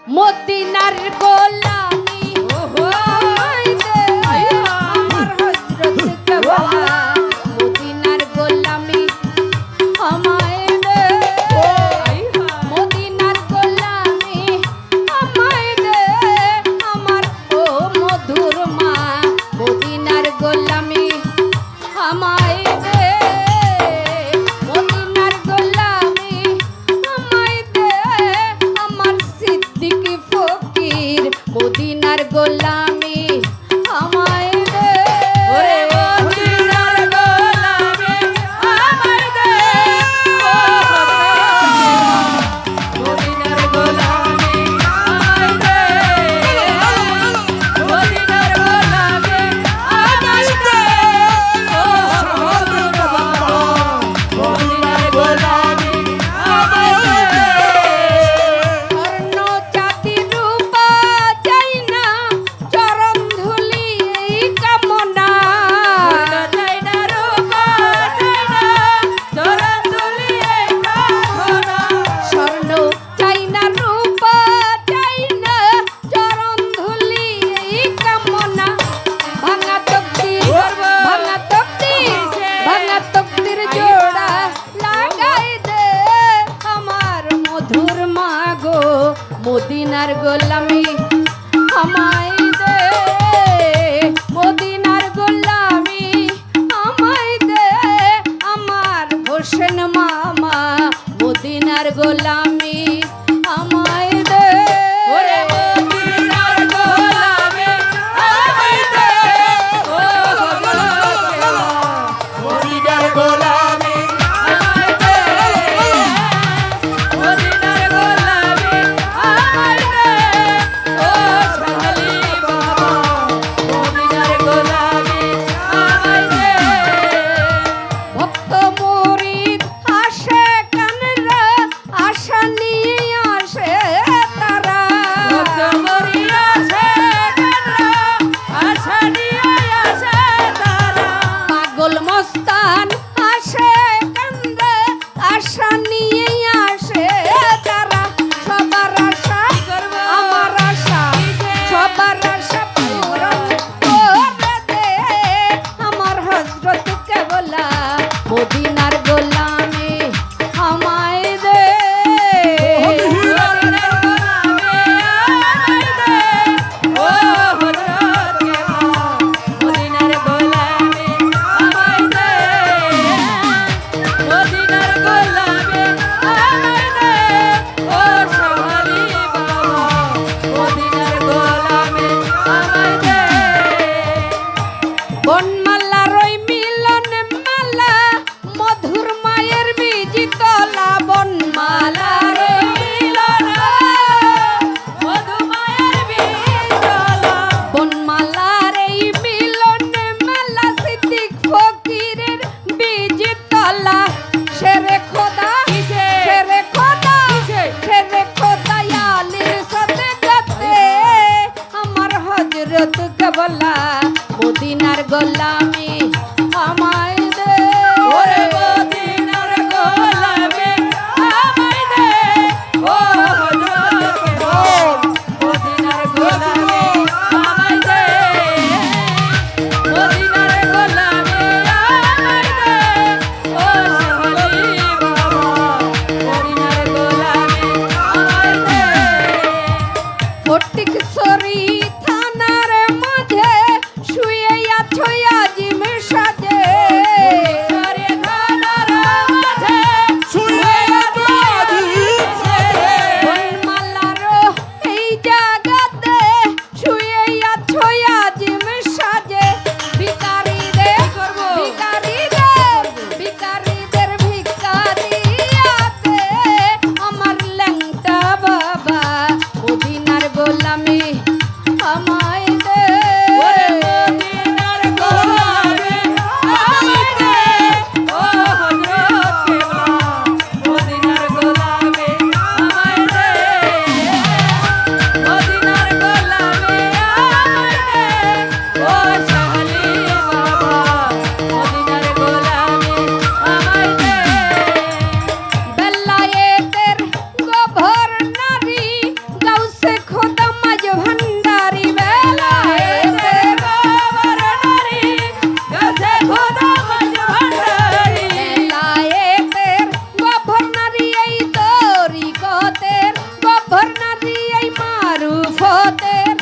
মদিনার গোলামি আমায় দে আমার হযরত কেবলা মদিনার গোলামি আমায় দে মদিনার গোলামি আমায় দে আমার ও মধুর মা মদিনার গোলামি আমায় দে মদিনার গোলামি আমায় দে আমার সিদ্দিক ফকির মদিনার গোলামি আমায় দে ওরে মদিনার গোলামি আমায় দে ও মদিনার গোলামি আমায় দে মদিনার গোলামি আমায় দে ও মদিনার গোলামি আমায় দে স্বর্ণ চাঁদি রূপা চাই না চরণ ধুলি এই কামনা চাই না রূপা চাই না চরণ ধুলি এই কামনা স্বর্ণ চাই না রূপা চাই না চরণ ধুলি এই কামনা ভাঙা তকদির ভাঙা তকদির জোড়া লাগাই দে আমার মধুর মাগো মদিনার গোলামি আমায় দে মদিনার গোলামি আমায় দে আমার হোসেন মামা মদিনার গোলামি আমায় দে ওরে মদিনার গোলামি আমায় দে ও মদিনার গোলামি আমায় দে মদিনার গোলামি আমায় দে ও শালি বাবা মদিনার গোলামি আমায় দে ভক্ত মুরিদ আসে কানরা আশা নিয়ে আসে তারা ভক্ত মরি আসে কানরা আশা নিয়ে আসে তারা পাগল মস্তান আসে কান্দে আশা নিয়ে আসে তারা সবার আশা আমার আশা সবার আশা পূরণ করে দে আমার হযরত কেবলা মদিনার গোলামি আমায় দে মদিনার গোলামি আমায় দে ও হযরত কেবলা মদিনার গোলামি আমায় দে মদিনার গোলামি আমায় দে ও শালি বাবা মদিনার গোলামি আমায় দে বনমালার ওই মিলন মালা মধুর মায়ের বীজ তলা বনমালার ওই মিলন মধুমায়ের বিতলা বনমালার এই মিলন মালা সিদ্দিক ফকিরের বীজ তলা শেরে খোদা শেরে খোদা শেরে খোদা আলীর সাথে গাতে আমার হযরত কেবলা মদিনার গোলামি আমায় দে ওরে মদিনার গোলামি আমায় দে ও হযরত মদিনার গোলামি আমায় দে মদিনার গোলামি আমায় দে ও শালি বাবা মদিনার গোলামি আমায় দে ফটিকছড়ি থানার মাঝে শুয়ে আছো আজিম সাজে সারে ধানার মাঝে শুয়ে আছি বনমালার এই জায়গাতে শুয়ে আছো আজিম সাজে ভিখারীদের ভিখারিয়াতে আমার ল্যাংটা বাবা মদিনার গোলামি আজি এই মারুফতের